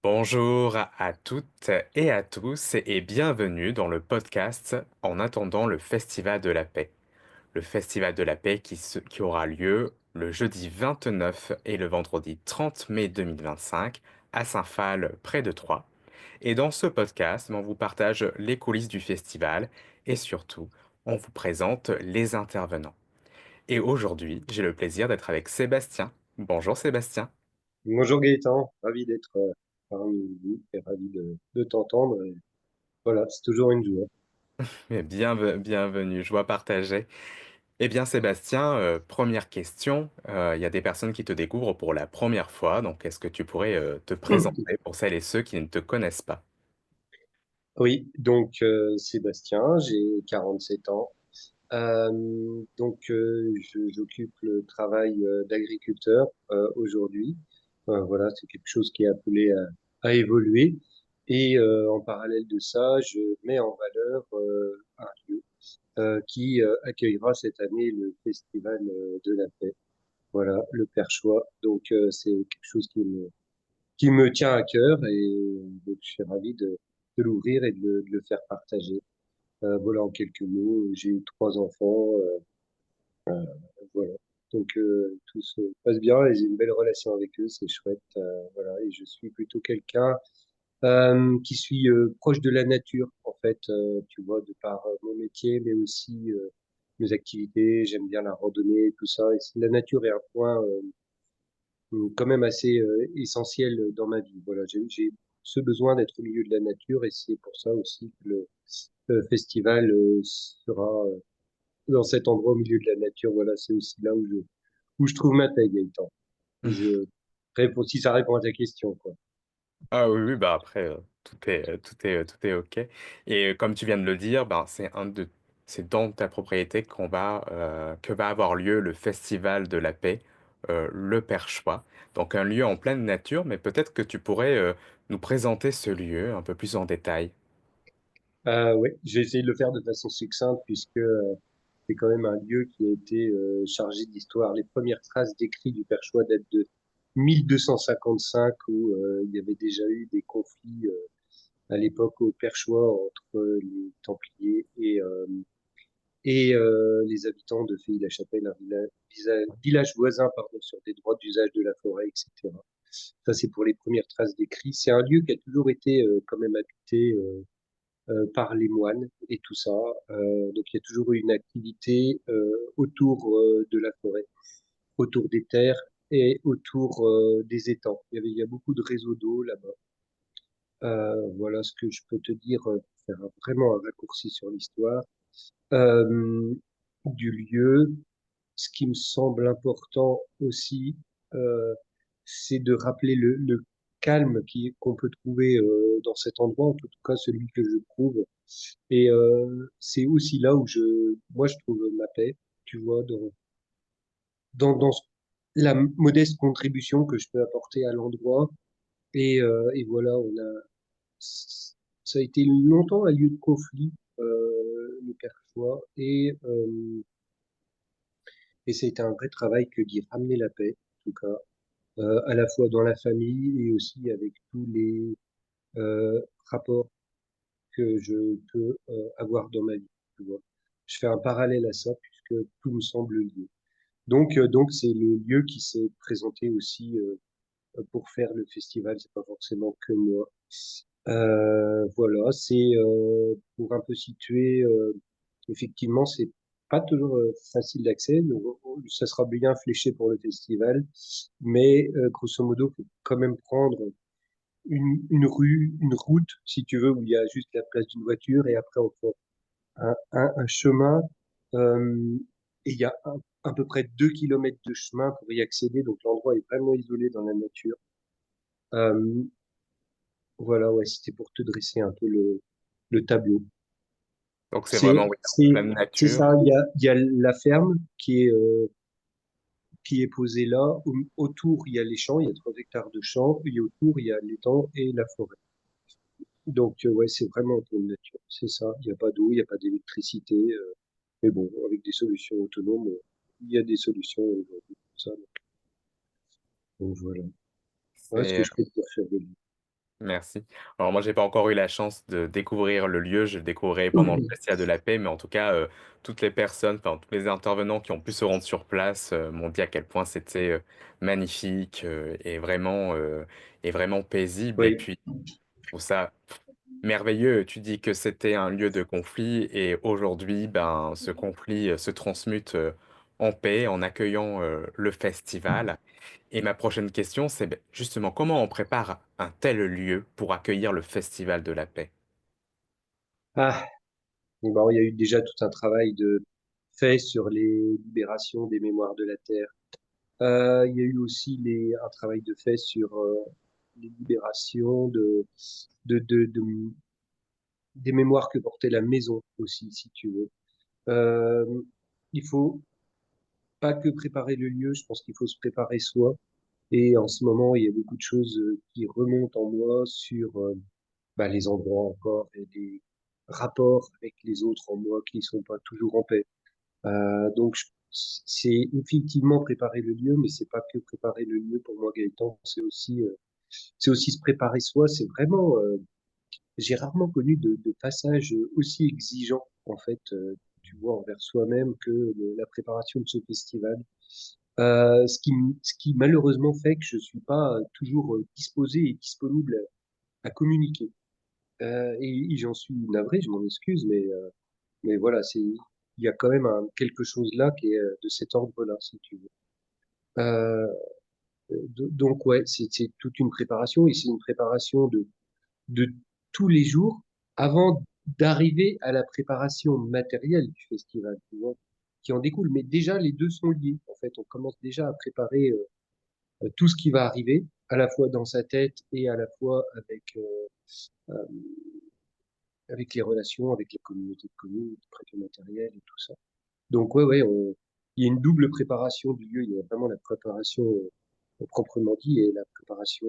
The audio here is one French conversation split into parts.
Bonjour à toutes et à tous et bienvenue dans le podcast En attendant le Festival de la Paix. Le Festival de la Paix qui aura lieu le jeudi 29 et le vendredi 30 mai 2025 à Saint-Phal, près de Troyes. Et dans ce podcast, on vous partage les coulisses du festival et surtout, on vous présente les intervenants. Et aujourd'hui, j'ai le plaisir d'être avec Sébastien. Bonjour Sébastien. Bonjour Gaëtan, ravi d'être parmi vous et ravi de t'entendre. Et voilà, c'est toujours une joie. Bienvenue, joie partagée. Eh bien, Sébastien, première question. Il y a des personnes qui te découvrent pour la première fois, donc est-ce que tu pourrais te présenter pour celles et ceux qui ne te connaissent pas? Oui, donc Sébastien, j'ai 47 ans. J'occupe le travail d'agriculteur aujourd'hui. Voilà, c'est quelque chose qui est appelé à évoluer. Et en parallèle de ça, je mets en valeur un lieu qui accueillera cette année le Festival de la Paix. Voilà, le perchois. Donc, c'est quelque chose qui me tient à cœur et donc, je suis ravi de l'ouvrir et de le faire partager. Voilà, en quelques mots, j'ai eu trois enfants. Voilà. Donc, tout se passe bien et j'ai une belle relation avec eux. C'est chouette. Voilà, et je suis plutôt quelqu'un qui suis proche de la nature, en fait, tu vois, de par mon métier, mais aussi mes activités. J'aime bien la randonnée, tout ça. Et la nature est un point quand même assez essentiel dans ma vie. Voilà, j'ai ce besoin d'être au milieu de la nature et c'est pour ça aussi que le festival sera dans cet endroit au milieu de la nature. Voilà, c'est aussi là où je trouve ma paix, Gaëtan. Si je réponds, si ça répond à ta question, quoi. Ah oui, oui, bah après, tout est OK. Et comme tu viens de le dire, ben, c'est dans ta propriété que va avoir lieu le Festival de la Paix, le Perchois. Donc un lieu en pleine nature, mais peut-être que tu pourrais nous présenter ce lieu un peu plus en détail. Oui, j'ai essayé de le faire de façon succincte puisque c'est quand même un lieu qui a été chargé d'histoire. Les premières traces d'écrits du Perchois datent de 1255 où il y avait déjà eu des conflits à l'époque au Perchois entre les Templiers et les habitants de Feuilly-la-Chapelle, un village voisin pardon, sur des droits d'usage de la forêt, etc. Ça, c'est pour les premières traces d'écrits. C'est un lieu qui a toujours été quand même habité par les moines et tout ça. Donc il y a toujours eu une activité autour de la forêt, autour des terres et autour des étangs. Il y a beaucoup de réseaux d'eau là-bas. Voilà ce que je peux te dire, pour faire vraiment un raccourci sur l'histoire euh, du lieu. Ce qui me semble important aussi, euh, c'est de rappeler le calme qu'on peut trouver dans cet endroit, en tout cas celui que je trouve. Et c'est aussi là où moi, je trouve ma paix, tu vois, dans la modeste contribution que je peux apporter à l'endroit. Et voilà, ça a été longtemps un lieu de conflit, le Perchois, et ça a été un vrai travail que d'y ramener la paix, en tout cas, à la fois dans la famille et aussi avec tous les rapports que je peux avoir dans ma vie. Tu vois. Je fais un parallèle à ça puisque tout me semble lié. Donc c'est le lieu qui s'est présenté aussi pour faire le festival. C'est pas forcément que moi. Voilà, c'est pour un peu situer. Effectivement, c'est pas toujours facile d'accès. Donc, ça sera bien fléché pour le festival, mais grosso modo, faut quand même prendre une rue, une route, si tu veux, où il y a juste la place d'une voiture, et après on prend un chemin. euh, et il y a à peu près 2 kilomètres de chemin pour y accéder, donc l'endroit est vraiment isolé dans la nature. Euh, voilà, ouais, c'était pour te dresser un peu le tableau. Donc c'est C'est, vraiment, oui, en c'est, pleine c'est nature. ça, il y a la ferme qui est posée là. Autour, il y a les champs, il y a 3 hectares de champs, et autour, il y a l'étang et la forêt. Donc, ouais, c'est vraiment en pleine nature. C'est ça. Il n'y a pas d'eau, il n'y a pas d'électricité. Mais bon, avec des solutions autonomes, il y a des solutions aujourd'hui pour ça. Donc voilà. Voilà ce que C'est je peux te dire, cher Denis. Merci. Alors moi, j'ai pas encore eu la chance de découvrir le lieu, je le découvrirai pendant le Festival de la Paix, mais en tout cas, toutes les personnes, enfin tous les intervenants qui ont pu se rendre sur place m'ont dit à quel point c'était magnifique et vraiment paisible. Et Oui. puis, je trouve ça merveilleux. Tu dis que c'était un lieu de conflit et aujourd'hui, ben, ce conflit se transmute en paix en accueillant le festival. Et ma prochaine question, c'est ben, justement comment on prépare un tel lieu pour accueillir le Festival de la paix? Ah, bon, il y a eu déjà tout un travail de fait sur les libérations des mémoires de la Terre. Il y a eu aussi un travail de fait sur les libérations des mémoires que portait la maison aussi, si tu veux. Il faut pas que préparer le lieu, je pense qu'il faut se préparer soi. Et en ce moment, il y a beaucoup de choses qui remontent en moi sur les endroits encore et des rapports avec les autres en moi qui ne sont pas toujours en paix. C'est effectivement préparer le lieu, mais c'est pas que préparer le lieu pour moi, Gaëtan. C'est aussi se préparer soi. C'est vraiment, j'ai rarement connu de passage aussi exigeant, en fait, tu vois, envers soi-même que la préparation de ce festival. Ce qui malheureusement fait que je suis pas toujours disposé et disponible à communiquer. Et j'en suis navré, je m'en excuse, mais voilà, il y a quand même quelque chose là qui est de cet ordre-là, si tu veux. Euh, donc ouais, c'est toute une préparation et c'est une préparation de tous les jours avant d'arriver à la préparation matérielle du festival, tu vois, qui en découle. Mais déjà, les deux sont liés. En fait, on commence déjà à préparer tout ce qui va arriver, à la fois dans sa tête et à la fois euh, avec les relations, avec les communautés de communes, de prêter matériel et tout ça. Donc il y a une double préparation du lieu. Il y a vraiment la préparation proprement dit et la préparation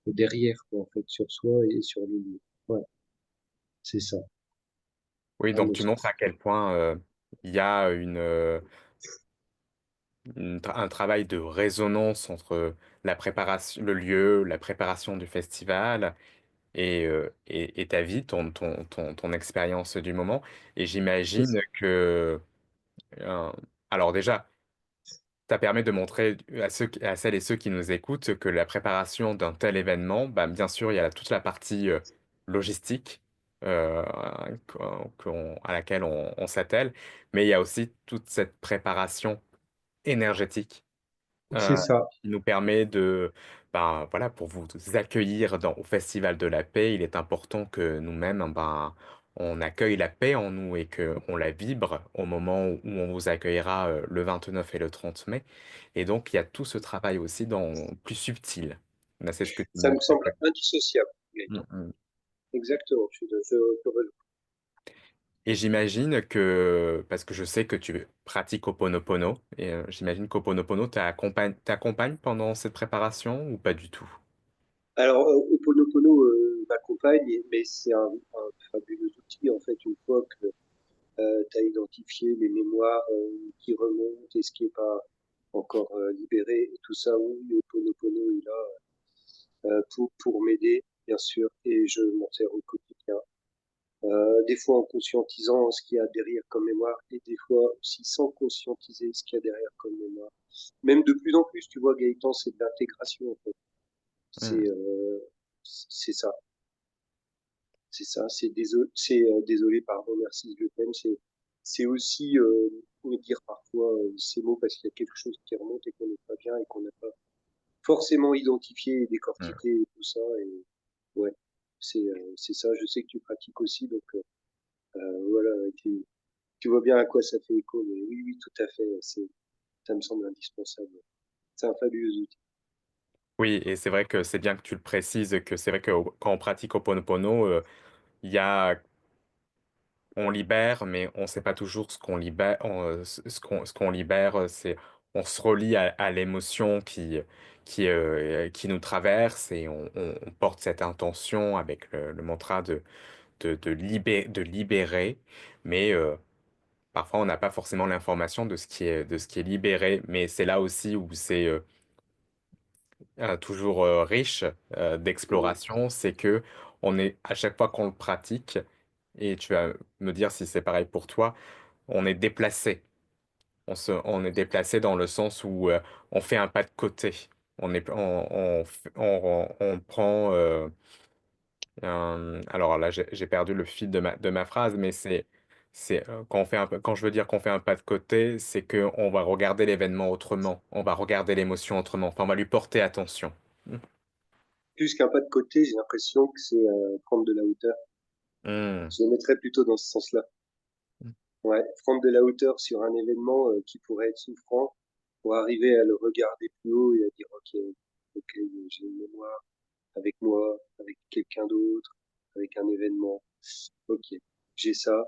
derrière, quoi, en fait, sur soi et sur le lieu. Ouais, c'est ça, Oui, à donc mon tu montres sens. à quel point il y a un travail de résonance entre la préparation, le lieu, la préparation du festival et ta vie, ton expérience du moment. Et C'est j'imagine ça. que, euh, alors déjà, ça permet de montrer à celles et ceux qui nous écoutent que la préparation d'un tel événement, bah, bien sûr, il y a toute la partie logistique euh, à laquelle on s'attelle, mais il y a aussi toute cette préparation énergétique C'est ça. qui nous permet ben, voilà, pour vous accueillir au Festival de la Paix, il est important que nous-mêmes, ben, on accueille la paix en nous et qu'on la vibre au moment où on vous accueillera le 29 et le 30 mai. Et donc, il y a tout ce travail aussi plus subtil. Là, c'est ce que tu Ça me montres. semble indissociable, Mm, Gaëtan. mm. Exactement. Je rejoins. Et j'imagine que, parce que je sais que tu pratiques Ho'oponopono, et j'imagine qu'Ho'oponopono t'accompagne pendant cette préparation ou pas du tout? Alors, Ho'oponopono m'accompagne, mais c'est un fabuleux outil, en fait, une fois que tu as identifié les mémoires qui remontent et ce qui n'est pas encore libéré et tout ça. Oui, Ho'oponopono est là pour m'aider, bien sûr, et je m'en sers au quotidien. Des fois en conscientisant ce qu'il y a derrière comme mémoire et des fois aussi sans conscientiser ce qu'il y a derrière comme mémoire. Même de plus en plus, tu vois, Gaëtan, c'est de l'intégration, en fait. Mm. C'est ça. C'est ça, désolé, pardon, merci, je t'aime. C'est aussi me dire parfois ces mots parce qu'il y a quelque chose qui remonte et qu'on n'est pas bien et qu'on n'a pas forcément identifié et Mm. décortiqué et tout ça. Et ouais, c'est ça. Je sais que tu pratiques aussi, donc voilà, tu vois bien à quoi ça fait écho. Mais oui, oui, tout à fait. Ça me semble indispensable. C'est un fabuleux outil. Oui, et c'est vrai que c'est bien que tu le précises, que c'est vrai que quand on pratique Ho'oponopono, il y a, on libère, mais on ne sait pas toujours ce qu'on libère. Ce qu'on libère, on se relie à l'émotion qui nous traverse et on porte cette intention avec le mantra de libérer, mais parfois on n'a pas forcément l'information de ce qui est libéré. Mais c'est là aussi où toujours riche Mm. d'exploration, c'est que on est à chaque fois qu'on le pratique, et tu vas me dire si c'est pareil pour toi, on est déplacé. On est déplacé dans le sens où on fait un pas de côté. On prend. Alors là, j'ai perdu le fil de ma phrase, mais quand quand je veux dire qu'on fait un pas de côté, c'est que on va regarder l'événement autrement, on va regarder l'émotion autrement, enfin, on va lui porter attention. Plus qu'un pas de côté, j'ai l'impression que c'est prendre de la hauteur. Hmm. Je le mettrais plutôt dans ce sens-là. Ouais, prendre de la hauteur sur un événement qui pourrait être souffrant pour arriver à le regarder plus haut et à dire ok, j'ai une mémoire avec moi, avec quelqu'un d'autre, avec un événement. Ok, j'ai ça.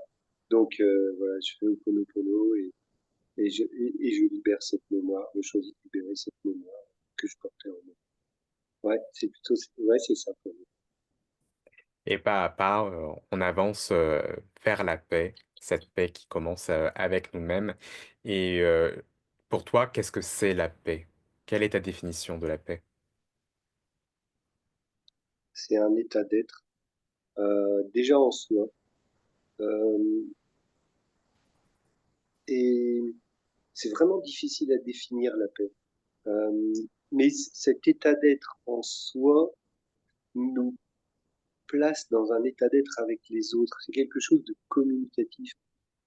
Donc voilà, je fais Ho'oponopono et je libère cette mémoire. Je choisis de libérer cette mémoire que je portais en moi. Ouais, ouais, c'est ça pour moi. Et pas à pas, on avance vers la paix, cette paix qui commence avec nous-mêmes. Et pour toi, qu'est-ce que c'est la paix? Quelle est ta définition de la paix? C'est un état d'être déjà en soi. Euh, et c'est vraiment difficile à définir la paix. Euh, mais cet état d'être en soi nous place dans un état d'être avec les autres. C'est quelque chose de communicatif,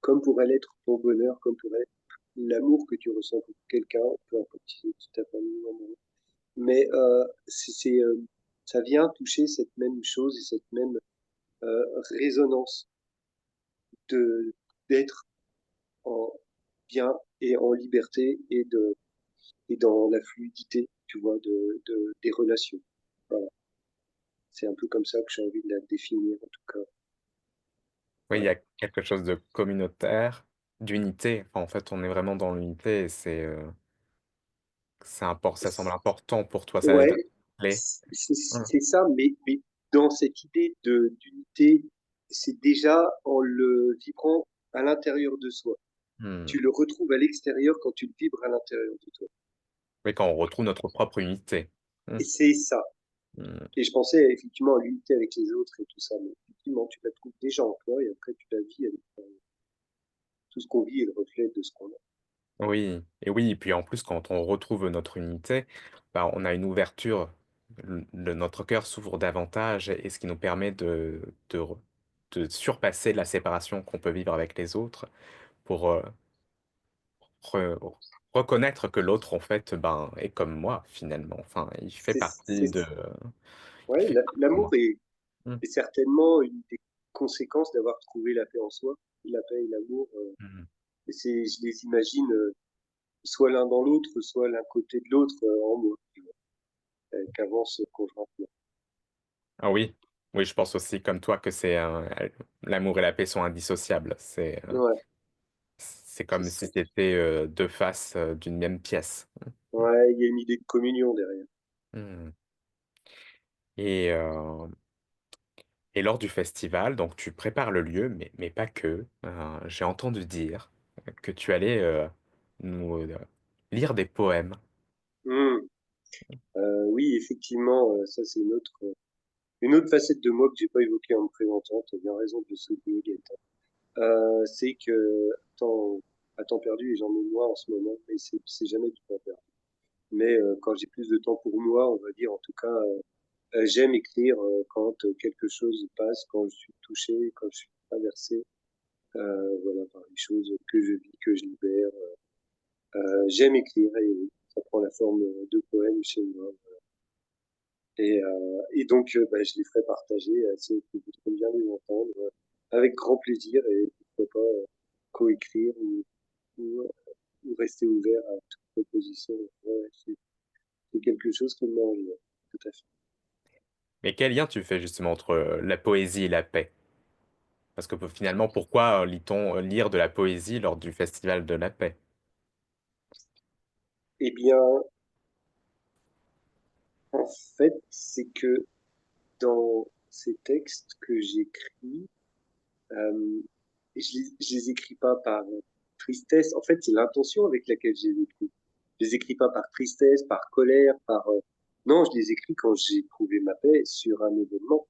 comme pourrait l'être ton bonheur, comme pourrait être l'amour que tu ressens pour quelqu'un, peu importe si c'est ta famille ou non. Mais ça vient toucher cette même chose et cette même résonance de d'être en bien et en liberté et dans la fluidité, tu vois, des relations. Voilà. C'est un peu comme ça que j'ai envie de la définir, en tout cas. Oui, il y Ouais. a quelque chose de communautaire, d'unité. Enfin, en fait, on est vraiment dans l'unité et ça semble important pour toi, ça Ouais, être clé. c'est ça, mais dans cette idée d'unité, c'est déjà en le vibrant à l'intérieur de soi. Hmm. Tu le retrouves à l'extérieur quand tu le vibres à l'intérieur de toi. Oui, quand on retrouve notre propre unité. Hmm. Et c'est ça. Hmm. Et je pensais effectivement à l'unité avec les autres et tout ça, mais effectivement, tu la trouves déjà en toi et après tu la vis avec tout ce qu'on vit et le reflet de ce qu'on a. Oui, et oui, et puis en plus, quand on retrouve notre unité, bah, on a une ouverture, notre cœur s'ouvre davantage, et ce qui nous permet de surpasser la séparation qu'on peut vivre avec les autres pour re- reconnaître que l'autre, en fait, ben, est comme moi, finalement. Enfin, C'est, c'est, il ouais, fait partie de l'amour moi. Mm, est certainement une des conséquences d'avoir trouvé la paix en soi. La paix et l'amour, mm. je les imagine soit l'un dans l'autre, soit l'un côté de l'autre en moi, tu vois, qu'avance conjointement. Ah oui, oui, je pense aussi, comme toi, que l'amour et la paix sont indissociables. Ouais, C'est c'est comme si ça. c'était deux faces d'une même pièce. Ouais, il y a une idée de communion derrière. Hmm. Et, euh, et lors du festival, donc tu prépares le lieu, mais pas que. J'ai entendu dire que tu allais nous lire des poèmes. Hmm. Oui, effectivement, ça c'est une autre facette de moi que j'ai pas évoquée en me présentant. Tu as bien raison de le souligner, Gaëtan. C'est que à temps perdu, et j'en ai moins en ce moment, mais c'est jamais du temps perdu. Mais quand j'ai plus de temps pour moi, on va dire, en tout cas, j'aime écrire quand quelque chose passe, quand je suis touché, quand je suis traversé, voilà, par les choses que je vis, que je libère. J'aime écrire et oui, ça prend la forme de poèmes chez moi. Et donc, bah, je les ferai partager à ceux qui voudront bien les entendre avec grand plaisir et pourquoi pas coécrire ou, ou rester ouvert à toute proposition. Ouais, c'est quelque chose qui me met en joie, tout à fait. Mais quel lien tu fais justement entre la poésie et la paix? Parce que finalement, pourquoi lit-on lire de la poésie lors du festival de la paix? Eh bien, en fait, c'est que dans ces textes que j'écris, euh, je les écris pas par tristesse. En fait, c'est l'intention avec laquelle je les écris. Je les écris pas par tristesse, par colère, Non, je les écris quand j'ai trouvé ma paix sur un événement.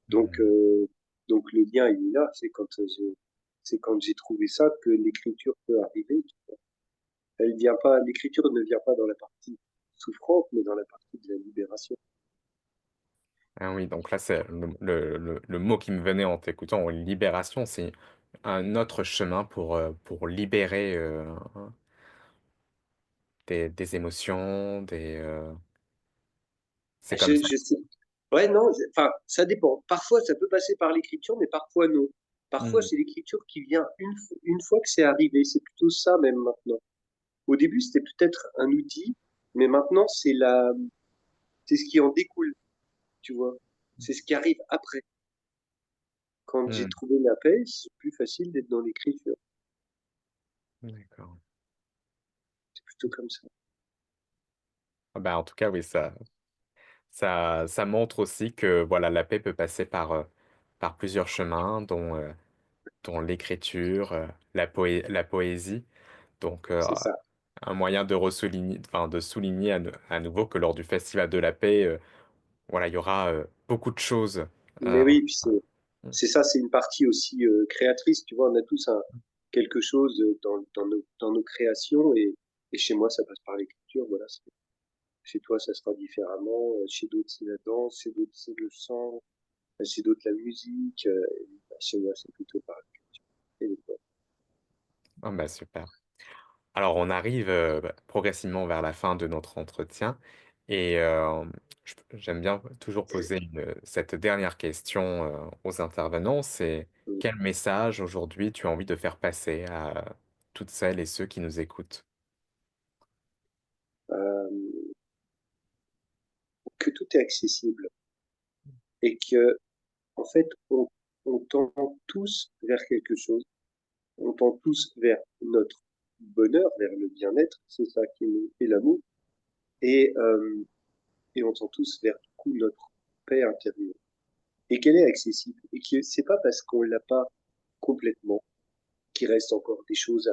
Donc, Hmm. euh, donc le lien, il est là. C'est quand j'ai trouvé ça que l'écriture peut arriver. Elle vient pas, l'écriture ne vient pas dans la partie souffrante, mais dans la partie de la libération. Ah oui, donc là, c'est le mot qui me venait en t'écoutant, libération, c'est un autre chemin pour libérer des émotions, c'est comme ça. Je sais. Ouais, non, enfin, ça dépend. Parfois, ça peut passer par l'écriture, mais parfois non. Parfois, Hmm. c'est l'écriture qui vient une fois que c'est arrivé. C'est plutôt ça même maintenant. Au début, c'était peut-être un outil, mais maintenant, c'est ce qui en découle, tu vois. C'est ce qui arrive après. Quand j'ai Hmm. trouvé la paix, c'est plus facile d'être dans l'écriture. D'accord. C'est plutôt comme ça. Ah bah, en tout cas, oui, ça montre aussi que voilà, la paix peut passer par plusieurs chemins, dont l'écriture, la poésie. Donc, C'est ça. un moyen de ressouligner, enfin, de souligner à nouveau que lors du Festival de la paix, voilà, il y aura beaucoup de choses. Mais euh, oui, puis c'est ça, c'est une partie aussi créatrice. Tu vois, on a tous quelque chose dans nos créations et chez moi, ça passe par l'écriture. Voilà, chez toi, ça sera différemment. Chez d'autres, c'est la danse. Chez d'autres, c'est le chant. Chez d'autres, la musique. Et, bah, chez moi, c'est plutôt par l'écriture. Et les poèmes. ah bah, super. Alors, on arrive progressivement vers la fin de notre entretien et j'aime bien toujours poser cette dernière question aux intervenants, c'est quel message aujourd'hui tu as envie de faire passer à toutes celles et ceux qui nous écoutent? Euh, que tout est accessible et que, en fait, on tend tous vers quelque chose. On tend tous vers notre bonheur, vers le bien-être. C'est ça qui nous fait l'amour. Et, euh, et on tend tous vers, du coup, notre paix intérieure. Et qu'elle est accessible. Et que c'est pas parce qu'on l'a pas complètement qu'il reste encore des choses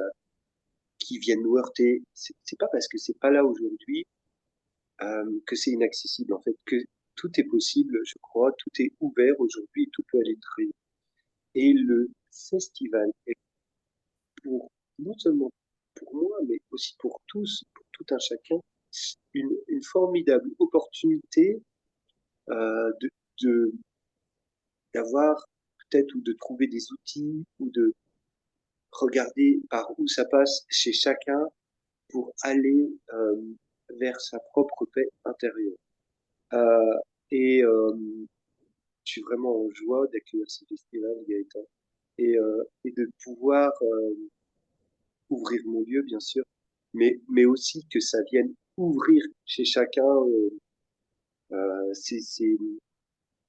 qui viennent nous heurter. C'est pas parce que c'est pas là aujourd'hui que c'est inaccessible. En fait, que tout est possible, je crois, tout est ouvert aujourd'hui, tout peut aller très vite. Et le festival est pour, non seulement pour moi, mais aussi pour tous, pour tout un chacun, une formidable opportunité de, de, d'avoir peut-être ou de trouver des outils ou de regarder par où ça passe chez chacun pour aller vers sa propre paix intérieure. Euh, et je suis vraiment en joie d'accueillir ce festival, Gaëtan, et de pouvoir ouvrir mon lieu, bien sûr, mais aussi que ça vienne ouvrir chez chacun ces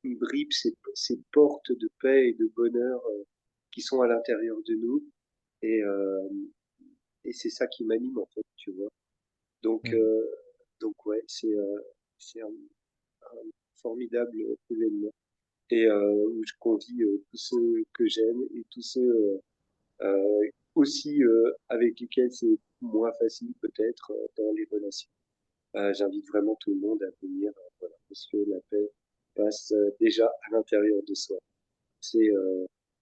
bribes, ces portes de paix et de bonheur qui sont à l'intérieur de nous. Et, euh, et c'est ça qui m'anime, en fait, tu vois. Donc, Hmm. euh, donc ouais, c'est un formidable événement. Et où je convie tous ceux que j'aime et tous ceux aussi avec lesquels c'est moins facile peut-être dans les relations. J'invite vraiment tout le monde à venir, voilà, parce que la paix passe déjà à l'intérieur de soi. C'est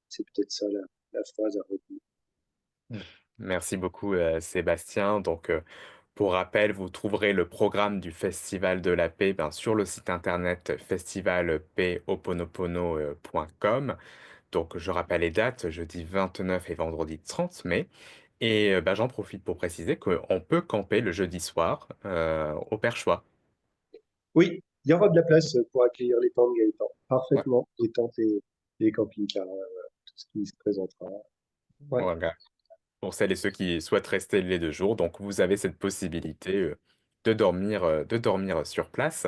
c'est peut-être ça la phrase à retenir. Hmm. Merci beaucoup, Sébastien. Donc, pour rappel, vous trouverez le programme du Festival de la paix ben, sur le site internet festivalpaixhoponopono.com. Donc, je rappelle les dates, jeudi 29 et vendredi 30 mai. Et bah, j'en profite pour préciser qu'on peut camper le jeudi soir au Perchois. Oui, il y aura de la place pour accueillir les tentes Gaëtan. Ouais. Parfaitement, les tentes et les camping-cars, tout ce qui se présentera. Ouais. Voilà. Pour celles et ceux qui souhaitent rester les 2 jours. Donc, vous avez cette possibilité de dormir sur place.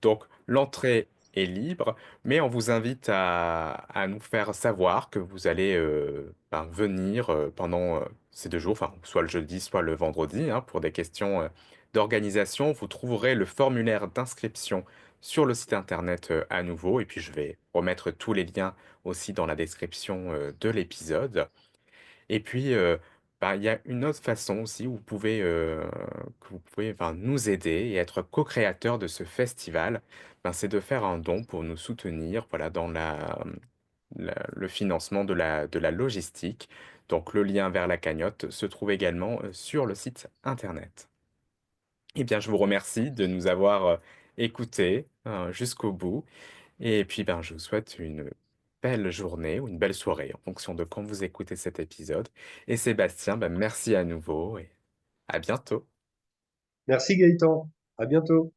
Donc, l'entrée est libre, mais on vous invite à nous faire savoir que vous allez ben, venir pendant ces 2 jours, enfin, soit le jeudi, soit le vendredi, hein, pour des questions d'organisation. Vous trouverez le formulaire d'inscription sur le site internet à nouveau, et puis je vais remettre tous les liens aussi dans la description de l'épisode. Et puis, bah, il y a une autre façon aussi où vous pouvez, enfin, nous aider et être co-créateur de ce festival, ben, c'est de faire un don pour nous soutenir, voilà, dans le financement de la logistique. Donc le lien vers la cagnotte se trouve également, sur le site internet. Eh bien, je vous remercie de nous avoir, écoutés, jusqu'au bout et puis, ben, je vous souhaite une belle journée ou une belle soirée en fonction de quand vous écoutez cet épisode et Sébastien, ben, merci à nouveau et à bientôt. Merci Gaëtan, à bientôt.